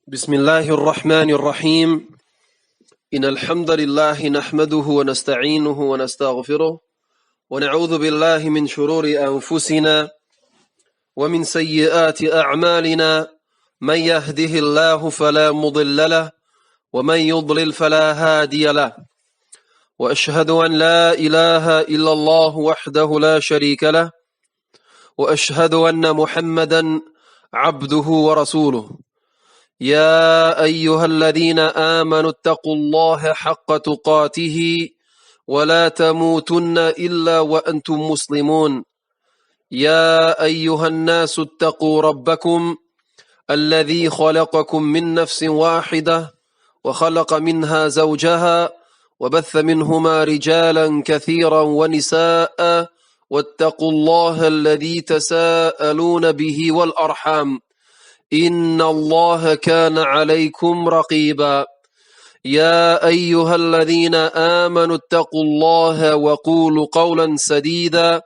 بسم الله الرحمن الرحيم إن الحمد لله نحمده ونستعينه ونستغفره ونعوذ بالله من شرور أنفسنا ومن سيئات أعمالنا من يهده الله فلا مضل له ومن يضلل فلا هادي له وأشهد أن لا إله إلا الله وحده لا شريك له وأشهد أن محمدا عبده ورسوله يا أيها الذين آمنوا اتقوا الله حق تقاته ولا تموتن إلا وأنتم مسلمون يا أيها الناس اتقوا ربكم الذي خلقكم من نفس واحدة وخلق منها زوجها وبث منهما رجالا كثيرا ونساء واتقوا الله الذي تساءلون به والأرحام إن الله كان عليكم رقيبا يا أيها الذين آمنوا اتقوا الله وقولوا قولا سديدا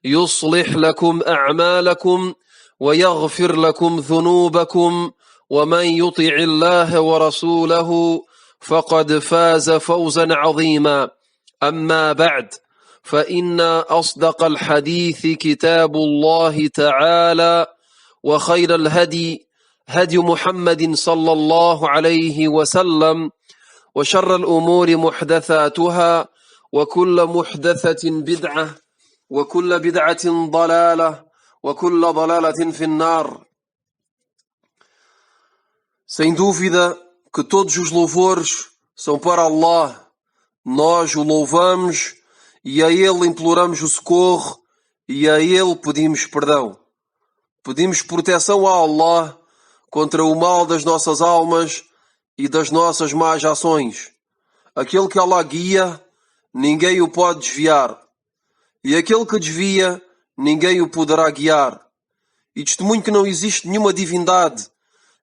يصلح لكم أعمالكم ويغفر لكم ذنوبكم ومن يطع الله ورسوله فقد فاز فوزا عظيما أما بعد فإن أصدق الحديث كتاب الله تعالى وخير الهدي هدي محمد صلى الله عليه وسلم وشر الأمور محدثاتها وكل محدثة بدعة وكل بدعة ضلالة وكل ضلالة في النار. Sem dúvida que todos os louvores são para Allah. Nós o louvamos e a Ele imploramos o socorro e a Ele pedimos perdão. Pedimos proteção a Allah contra o mal das nossas almas e das nossas más ações. Aquele que Allah guia, ninguém o pode desviar. E aquele que desvia, ninguém o poderá guiar. E testemunho que não existe nenhuma divindade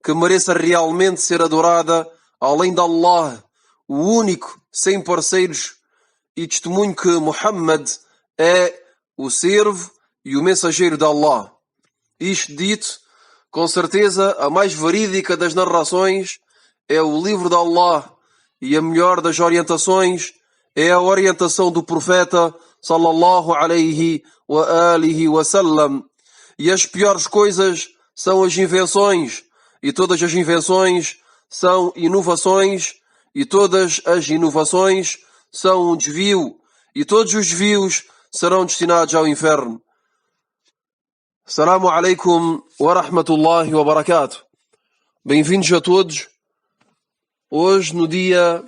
que mereça realmente ser adorada além de Allah, o único, sem parceiros. E testemunho que Muhammad é o servo e o mensageiro de Allah. Isto dito, com certeza a mais verídica das narrações é o livro de Allah e a melhor das orientações é a orientação do profeta sallallahu alaihi wa alihi wa sallam. E as piores coisas são as invenções e todas as invenções são inovações e todas as inovações são um desvio e todos os desvios serão destinados ao inferno. Assalamu alaikum wa rahmatullahi wa barakatuh. Bem-vindos a todos. Hoje, no dia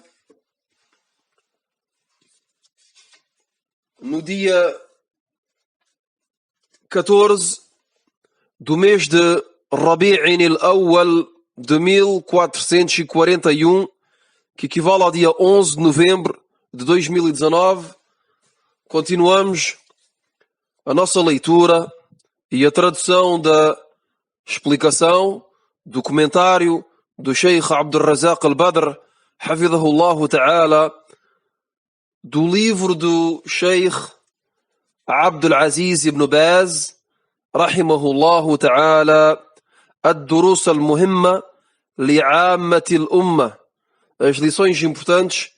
14 do mês de Rabi'in al-Awwal de 1441, que equivale ao dia 11 de novembro de 2019, continuamos a nossa leitura e a tradução da explicação do comentário do Sheikh Abdul Razak al-Badr, hafidhahullah ta'ala, do livro do Sheikh Abdul Aziz ibn Baz, rahimahullah ta'ala, ad-durus al-muhimma li'ammati al-umma, as lições importantes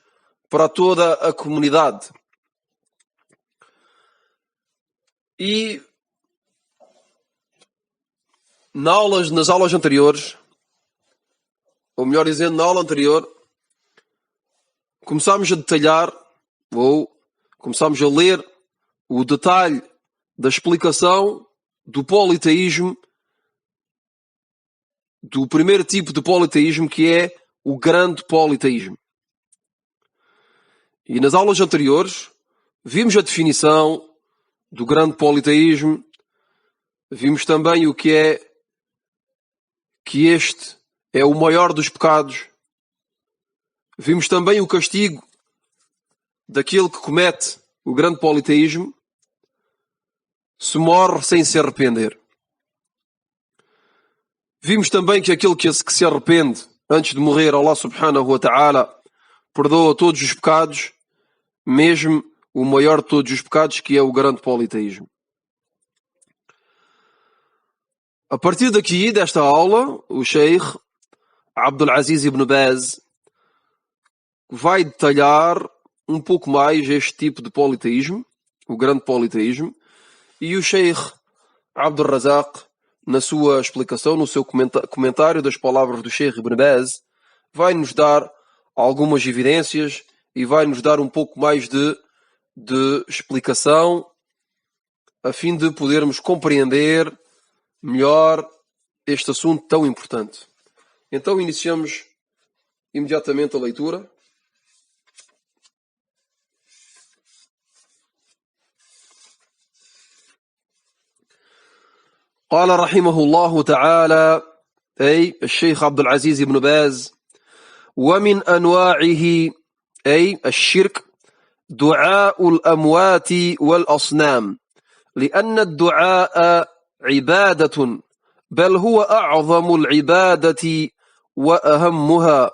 para toda a comunidade. E nas aulas anteriores, ou melhor dizendo, na aula anterior, começámos a detalhar, ou começámos a ler o detalhe da explicação do politeísmo, do primeiro tipo de politeísmo, que é o grande politeísmo. E nas aulas anteriores, vimos a definição do grande politeísmo, vimos também o que é que este é o maior dos pecados. Vimos também o castigo daquele que comete o grande politeísmo se morre sem se arrepender. Vimos também que aquele que se arrepende antes de morrer, Allah subhanahu wa ta'ala perdoa todos os pecados, mesmo o maior de todos os pecados, que é o grande politeísmo. A partir daqui, desta aula, o Sheikh Abdul Aziz ibn Baz vai detalhar um pouco mais este tipo de politeísmo, o grande politeísmo, e o Sheikh Abdul Razak, na sua explicação, no seu comentário das palavras do Sheikh Ibn Baz, vai nos dar algumas evidências e vai nos dar um pouco mais de explicação a fim de podermos compreender melhor este assunto tão importante. Então iniciamos imediatamente a leitura. قال رحمه الله تعالى أي الشيخ عبد العزيز بن باز: ومن أنواعه أي الشرك دعاء الأموات والأصنام، لأن الدعاء عبادة، بل هو أعظم العبادة وأهمها،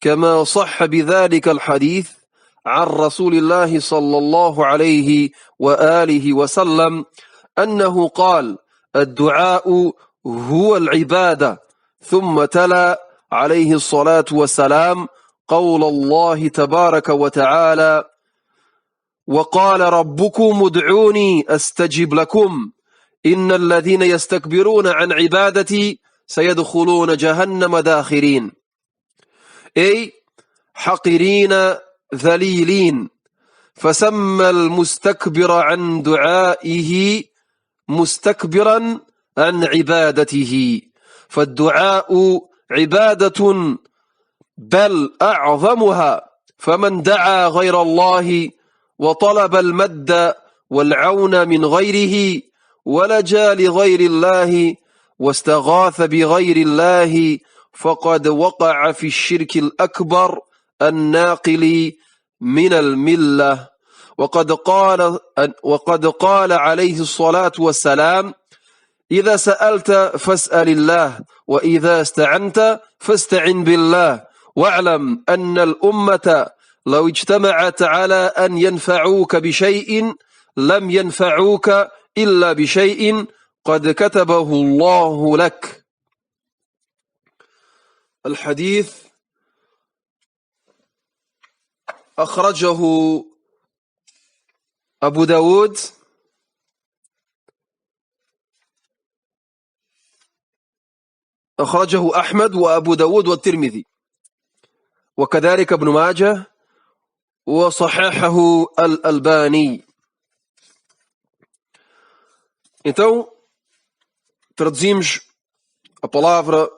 كما صح بذلك الحديث عن رسول الله صلى الله عليه وآله وسلم أنه قال: الدعاء هو العبادة. ثم تلا عليه الصلاة والسلام قول الله تبارك وتعالى: وقال ربكم ادعوني أستجب لكم إن الذين يستكبرون عن عبادتي سيدخلون جهنم داخرين، أي حقرين ذليلين. فسمى المستكبر عن دعائه مستكبرا عن عبادته، فالدعاء عبادة بل أعظمها، فمن دعا غير الله وطلب المد والعون من غيره ولجا لغير الله واستغاث بغير الله فقد وقع في الشرك الأكبر الناقل من الملة. وقد قال عليه الصلاة والسلام: إذا سألت فاسأل الله، وإذا استعنت فاستعن بالله، واعلم أن الأمة لو اجتمعت على أن ينفعوك بشيء لم ينفعوك إلا بشيء قد كتبه الله لك. الحديث أخرجه أبو داود أخرجه أحمد وأبو داود والترمذي، وكذلك ابن ماجه، وصححه الألباني. Então, traduzimos a palavra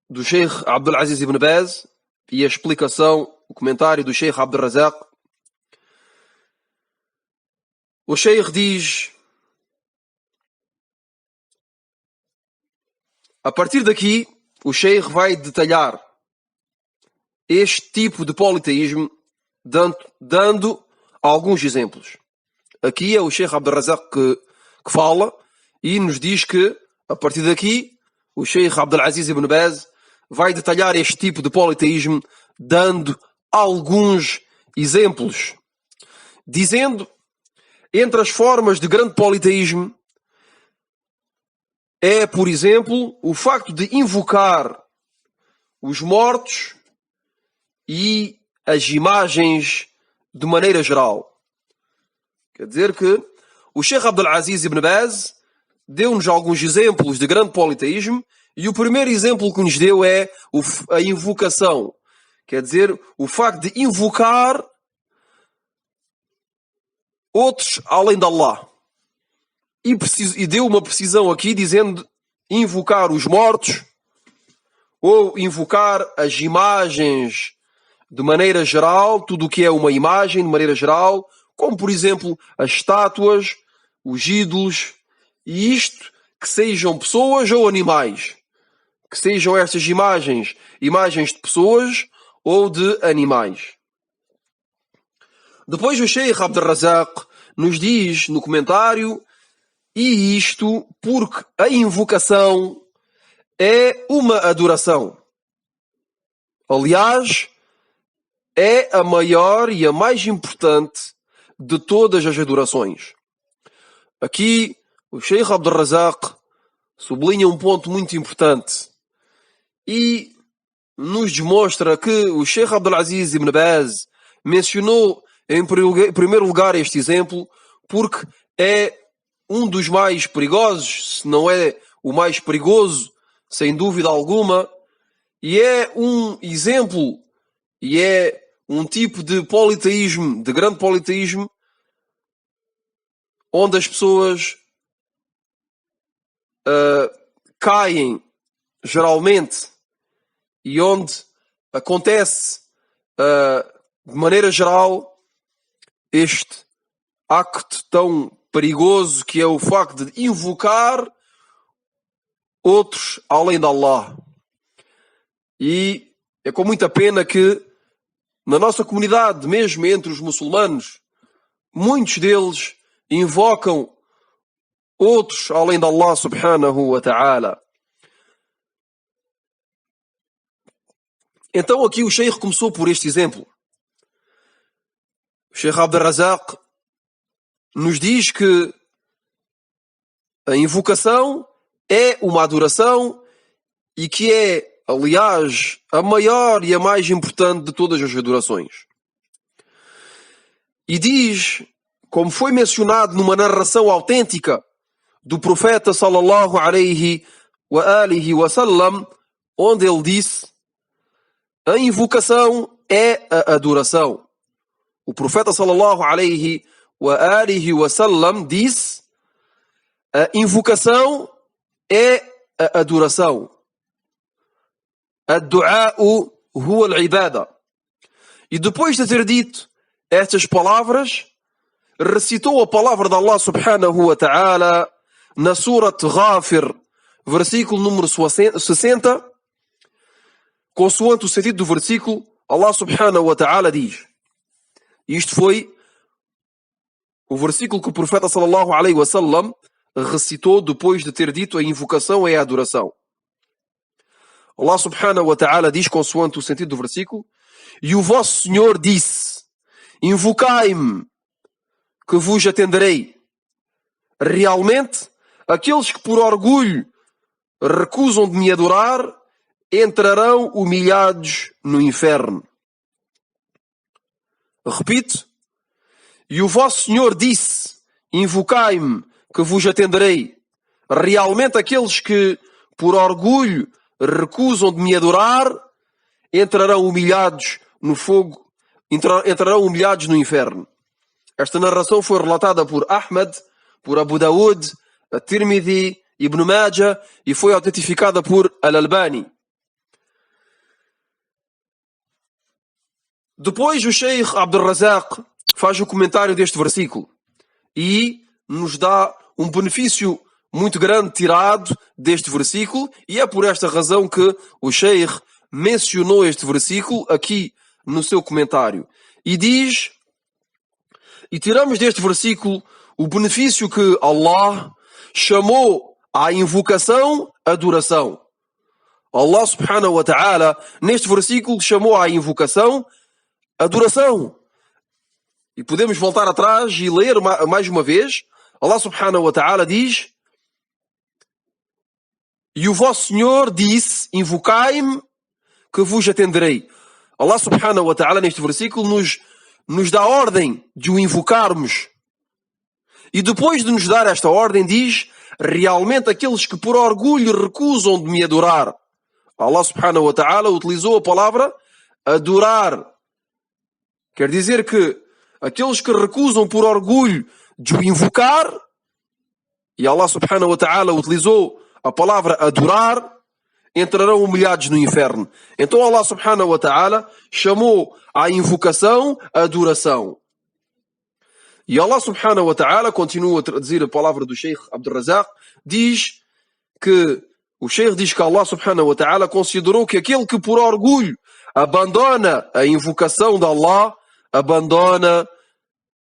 do Sheikh Abdul Aziz ibn Baz e a explicação, o comentário do Sheikh Abdul Razak. O Sheikh diz: a partir daqui, o Sheikh vai detalhar este tipo de politeísmo, dando alguns exemplos. Aqui é o Sheikh Abdul Razak que fala e nos diz que, a partir daqui, o Sheikh Abdul Aziz ibn Baz vai detalhar este tipo de politeísmo, dando alguns exemplos, dizendo: entre as formas de grande politeísmo é, por exemplo, o facto de invocar os mortos e as imagens de maneira geral. Quer dizer que o Sheikh Abdul Aziz ibn Baz deu-nos alguns exemplos de grande politeísmo, e o primeiro exemplo que nos deu é a invocação. Quer dizer, o facto de invocar outros além de Allah. E deu uma precisão aqui dizendo invocar os mortos ou invocar as imagens de maneira geral, tudo o que é uma imagem de maneira geral, como por exemplo as estátuas, os ídolos, e isto que sejam pessoas ou animais, que sejam estas imagens de pessoas ou de animais. Depois o Sheikh Abdul Razak nos diz no comentário: e isto porque a invocação é uma adoração. Aliás, é a maior e a mais importante de todas as adorações. Aqui, o Sheikh Abdul Razak sublinha um ponto muito importante e nos demonstra que o Sheikh Abdulaziz Ibn Baz mencionou em primeiro lugar este exemplo porque é um dos mais perigosos, se não é o mais perigoso, sem dúvida alguma, e é um exemplo e é um tipo de politeísmo, de grande politeísmo, onde as pessoas caem geralmente e onde acontece de maneira geral este acto tão perigoso que é o facto de invocar outros além de Allah. E é com muita pena que na nossa comunidade, mesmo entre os muçulmanos, muitos deles invocam outros além de Allah subhanahu wa ta'ala. Então aqui o Sheikh começou por este exemplo. O Sheikh Abd al-Razak nos diz que a invocação é uma adoração e que é, aliás, a maior e a mais importante de todas as adorações. E diz, como foi mencionado numa narração autêntica do profeta sallallahu alaihi wa alihi wa sallam, onde ele disse: a invocação é a adoração. O profeta sallallahu alaihi wa alihi wa sallam disse: a invocação é a adoração. Ad-du'a'u huwa al-ibada. E depois de ter dito estas palavras, recitou a palavra de Allah subhanahu wa ta'ala na Surat Ghafir, versículo número 60, consoante o sentido do versículo. Allah subhanahu wa ta'ala diz, isto foi o versículo que o profeta sallallahu alaihi wa sallam recitou depois de ter dito: a invocação é a adoração. Allah subhanahu wa ta'ala diz, consoante o sentido do versículo: e o vosso Senhor disse: invocai-me, que vos atenderei. Realmente, aqueles que por orgulho recusam de me adorar entrarão humilhados no inferno. Repito: e o vosso Senhor disse: invocai-me, que vos atenderei. Realmente aqueles que por orgulho recusam de me adorar entrarão humilhados no fogo, entrarão humilhados no inferno. Esta narração foi relatada por Ahmad, por Abu Daud, At-Tirmidhi, Ibn Majah e foi autentificada por Al-Albani. Depois o Sheikh Abd al-Razak faz o comentário deste versículo e nos dá um benefício muito grande tirado deste versículo, e é por esta razão que o Sheikh mencionou este versículo aqui no seu comentário. E diz, e tiramos deste versículo o benefício que Allah chamou à invocação adoração. Allah subhanahu wa ta'ala neste versículo chamou à invocação adoração. E podemos voltar atrás e ler mais uma vez. Allah subhanahu wa ta'ala diz: e o vosso Senhor disse: invocai-me, que vos atenderei. Allah subhanahu wa ta'ala neste versículo nos dá a ordem de o invocarmos. E depois de nos dar esta ordem diz: realmente aqueles que por orgulho recusam de me adorar. Allah subhanahu wa ta'ala utilizou a palavra adorar. Quer dizer que aqueles que recusam por orgulho de o invocar, e Allah subhanahu wa ta'ala utilizou a palavra adorar, entrarão humilhados no inferno. Então Allah subhanahu wa ta'ala chamou à invocação adoração. E Allah subhanahu wa ta'ala continua a traduzir a palavra do Sheikh Abd al-Razak, diz que o Sheikh diz que Allah subhanahu wa ta'ala considerou que aquele que por orgulho abandona a invocação de Allah, abandona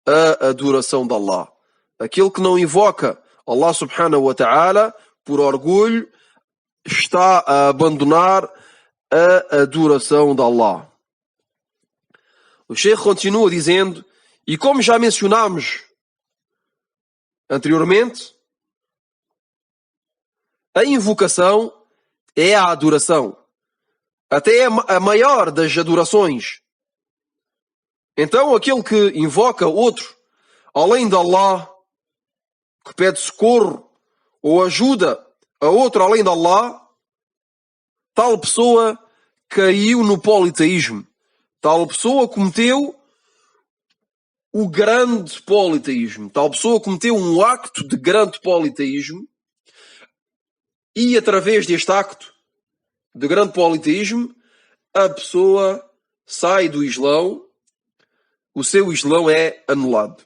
a adoração de Allah. Aquele que não invoca Allah subhanahu wa ta'ala por orgulho está a abandonar a adoração de Allah. O Sheikh continua dizendo, e como já mencionámos anteriormente, A invocação é a adoração. Até é a maior das adorações. Então, aquele que invoca outro, além de Allah, que pede socorro ou ajuda a outro além de Allah, tal pessoa caiu no politeísmo. Tal pessoa cometeu o grande politeísmo. Tal pessoa cometeu um acto de grande politeísmo e, através deste acto de grande politeísmo, a pessoa sai do Islão, o seu Islão é anulado.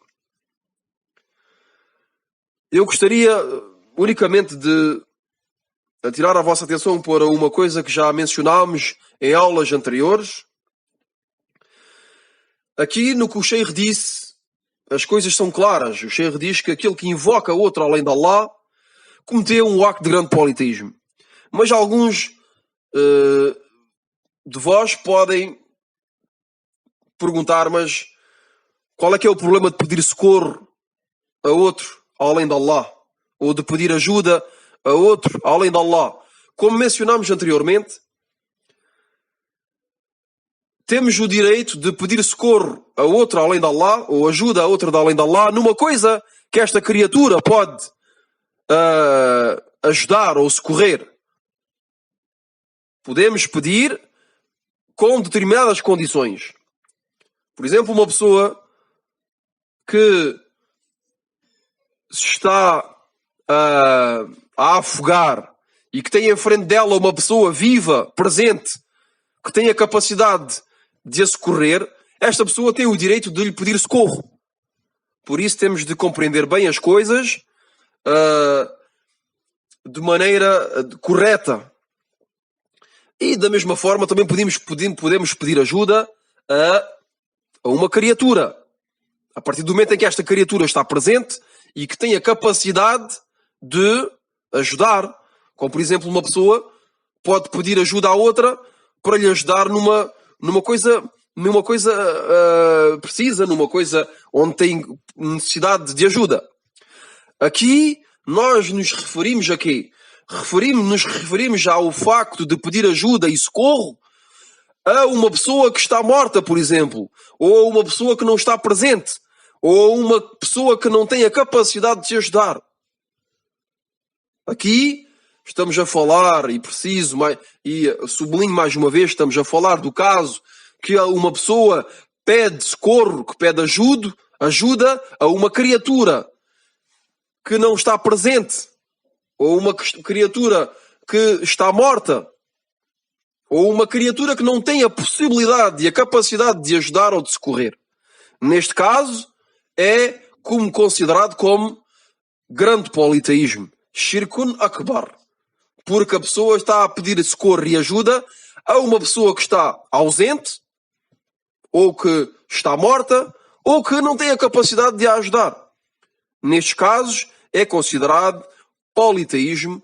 Eu gostaria unicamente de atirar a vossa atenção para uma coisa que já mencionámos em aulas anteriores. Aqui no que o Sheikh disse, as coisas são claras. O Sheikh diz que aquele que invoca outro além de Allah cometeu um acto de grande politeísmo. Mas alguns de vós podem perguntar, mas qual é que é o problema de pedir socorro a outro além de Allah? Ou de pedir ajuda a outro além de Allah? Como mencionámos anteriormente, temos o direito de pedir socorro a outro além de Allah, ou ajuda a outro além de Allah, numa coisa que esta criatura pode ajudar ou socorrer. Podemos pedir com determinadas condições. Por exemplo, uma pessoa que se está a afogar e que tem em frente dela uma pessoa viva, presente, que tem a capacidade de a socorrer, esta pessoa tem o direito de lhe pedir socorro. Por isso temos de compreender bem as coisas de maneira correta. E da mesma forma também podemos pedir ajuda a uma criatura. A partir do momento em que esta criatura está presente e que tem a capacidade de ajudar. Como, por exemplo, uma pessoa pode pedir ajuda à outra para lhe ajudar numa coisa precisa, numa coisa onde tem necessidade de ajuda. Aqui nós nos referimos a quê? Nos referimos ao facto de pedir ajuda e socorro a uma pessoa que está morta, por exemplo, ou a uma pessoa que não está presente, ou a uma pessoa que não tem a capacidade de te ajudar. Aqui estamos a falar, e sublinho mais uma vez, estamos a falar do caso que uma pessoa pede socorro, que pede ajuda a uma criatura que não está presente, ou uma criatura que está morta, ou uma criatura que não tem a possibilidade e a capacidade de ajudar ou de socorrer. Neste caso, é considerado como grande politeísmo, Shirkun Akbar, porque a pessoa está a pedir socorro e ajuda a uma pessoa que está ausente, ou que está morta, ou que não tem a capacidade de a ajudar. Nestes casos, é considerado politeísmo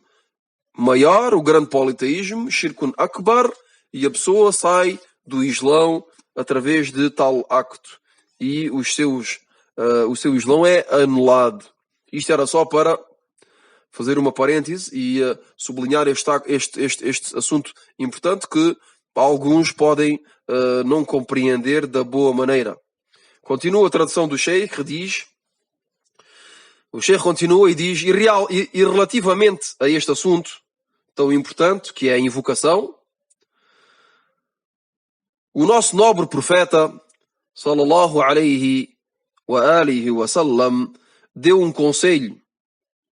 maior, o grande politeísmo, Shirkun Akbar, e a pessoa sai do Islão através de tal acto. E o seu Islão é anulado. Isto era só para fazer uma parêntese e sublinhar este assunto importante que alguns podem não compreender da boa maneira. Continua a tradução do Sheikh, diz... O Sheikh continua e diz, e relativamente a este assunto tão importante, que é a invocação, o nosso nobre profeta, sallallahu alaihi wa alihi wa sallam, deu um conselho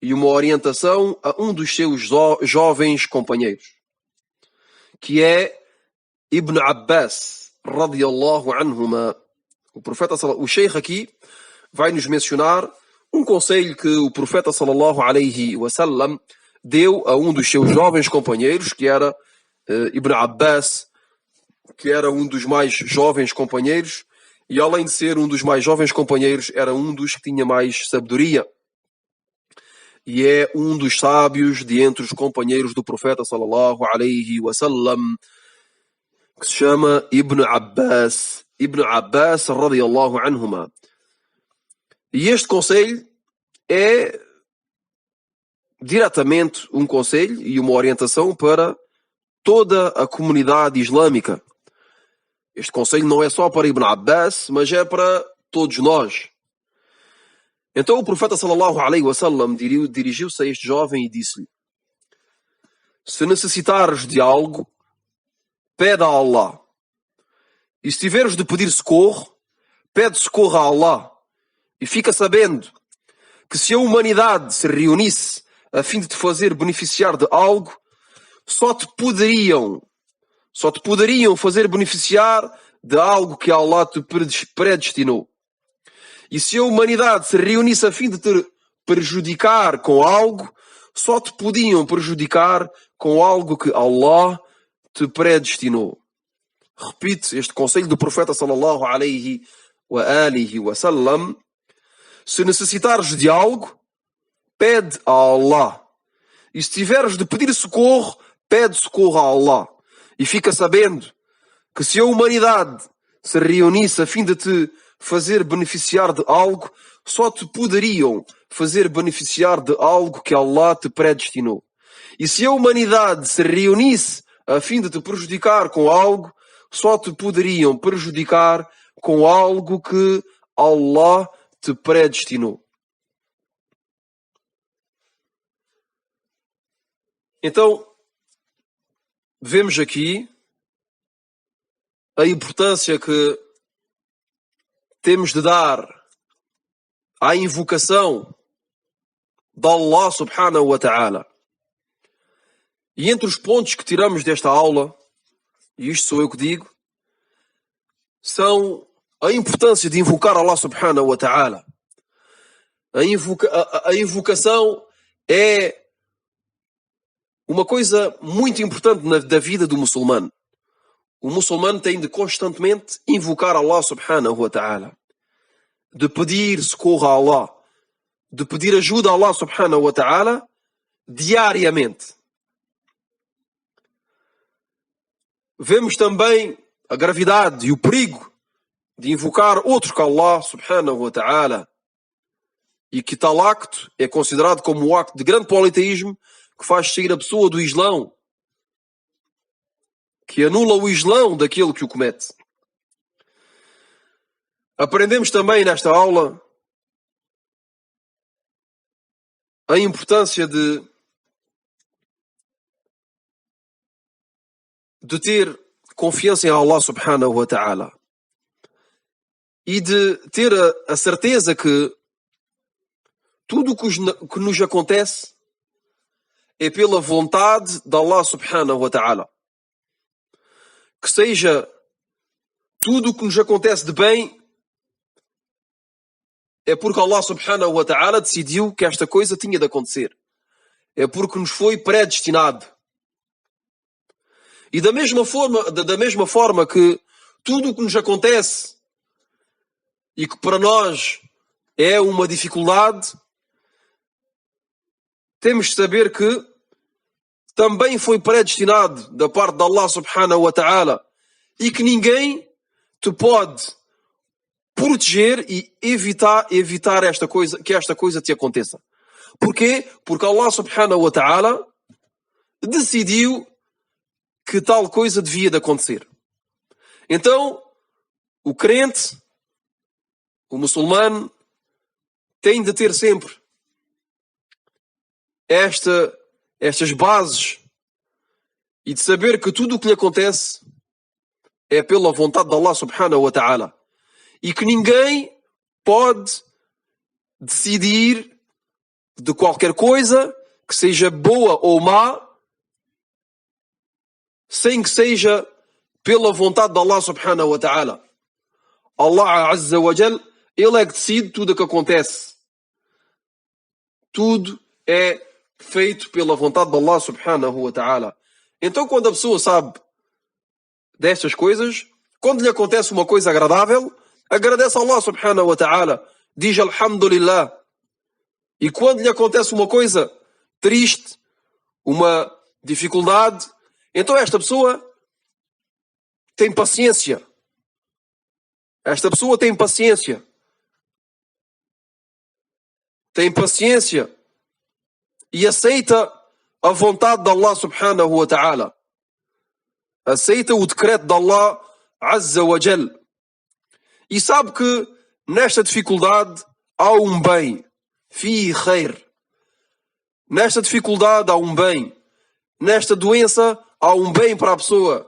e uma orientação a um dos seus jovens companheiros, que é Ibn Abbas, radiyallahu anhuma. O Sheikh aqui vai nos mencionar um conselho que o profeta sallallahu alaihi wasallam deu a um dos seus jovens companheiros, que era Ibn Abbas, que era um dos mais jovens companheiros, e além de ser um dos mais jovens companheiros, era um dos que tinha mais sabedoria. E é um dos sábios de entre os companheiros do profeta sallallahu alaihi wasallam, que se chama Ibn Abbas. Ibn Abbas radiyallahu anhuma. E este conselho é diretamente um conselho e uma orientação para toda a comunidade islâmica. Este conselho não é só para Ibn Abbas, mas é para todos nós. Então o profeta sallallahu alaihi wasallam dirigiu-se a este jovem e disse-lhe: se necessitares de algo, pede a Allah. E se tiveres de pedir socorro, pede socorro a Allah. E fica sabendo que se a humanidade se reunisse a fim de te fazer beneficiar de algo, só te poderiam fazer beneficiar de algo que Allah te predestinou. E se a humanidade se reunisse a fim de te prejudicar com algo, só te podiam prejudicar com algo que Allah te predestinou. Repite este conselho do profeta sallallahu alaihi wa alihi wa sallam: se necessitares de algo, pede a Allah. E se tiveres de pedir socorro, pede socorro a Allah. E fica sabendo que se a humanidade se reunisse a fim de te fazer beneficiar de algo, só te poderiam fazer beneficiar de algo que Allah te predestinou. E se a humanidade se reunisse a fim de te prejudicar com algo, só te poderiam prejudicar com algo que Allah te predestinou. Então, vemos aqui a importância que temos de dar à invocação de Allah subhanahu wa ta'ala. E entre os pontos que tiramos desta aula, e isto sou eu que digo, são a importância de invocar Allah subhanahu wa ta'ala. A invocação é uma coisa muito importante da vida do muçulmano. O muçulmano tem de constantemente invocar Allah subhanahu wa ta'ala, de pedir socorro a Allah, de pedir ajuda a Allah subhanahu wa ta'ala diariamente. Vemos também a gravidade e o perigo de invocar outro que Allah subhanahu wa ta'ala, e que tal acto é considerado como um acto de grande politeísmo que faz sair a pessoa do Islão, que anula o Islão daquele que o comete. Aprendemos também nesta aula a importância de ter confiança em Allah subhanahu wa ta'ala e de ter a certeza que tudo o que nos acontece é pela vontade de Allah subhanahu wa ta'ala. Que seja tudo o que nos acontece de bem é porque Allah subhanahu wa ta'ala decidiu que esta coisa tinha de acontecer. É porque nos foi predestinado. E da mesma forma que tudo o que nos acontece e que para nós é uma dificuldade, temos de saber que também foi predestinado da parte de Allah subhanahu wa ta'ala e que ninguém te pode proteger e evitar que esta coisa te aconteça. Porquê? Porque Allah subhanahu wa ta'ala decidiu que tal coisa devia de acontecer. Então, o crente, o muçulmano, tem de ter sempre estas bases e de saber que tudo o que lhe acontece é pela vontade de Allah subhanahu wa ta'ala e que ninguém pode decidir de qualquer coisa que seja boa ou má sem que seja pela vontade de Allah subhanahu wa ta'ala. Allah azza wa jal, ele é que decide tudo o que acontece. Tudo é feito pela vontade de Allah subhanahu wa ta'ala. Então quando a pessoa sabe destas coisas, quando lhe acontece uma coisa agradável, agradece a Allah subhanahu wa ta'ala, diz alhamdulillah. E quando lhe acontece uma coisa triste, uma dificuldade, então esta pessoa tem paciência. Esta pessoa tem paciência. Tem paciência e aceita a vontade de Allah subhanahu wa ta'ala. Aceita o decreto de Allah Azza wa Jal. E sabe que nesta dificuldade há um bem. Fi khair. Nesta dificuldade há um bem. Nesta doença há um bem para a pessoa.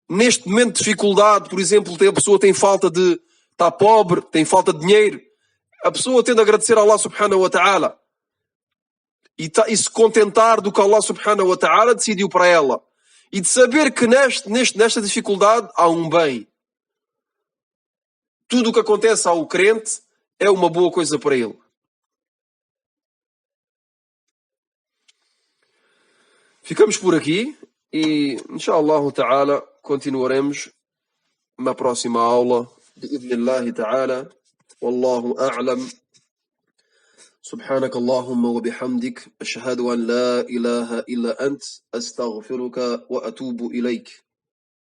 Neste momento de dificuldade, por exemplo, a pessoa tem falta de... está pobre, tem falta de dinheiro. A pessoa tem de agradecer a Allah subhanahu wa ta'ala. E se contentar do que Allah subhanahu wa ta'ala decidiu para ela. E de saber que nesta dificuldade há um bem. Tudo o que acontece ao crente é uma boa coisa para ele. Ficamos por aqui e, inshallah ta'ala, continuaremos na próxima aula. Bi'idhnillahi ta'ala. Wallahu a'lam. سبحانك اللهم وبحمدك أشهد أن لا إله إلا أنت أستغفرك وأتوب إليك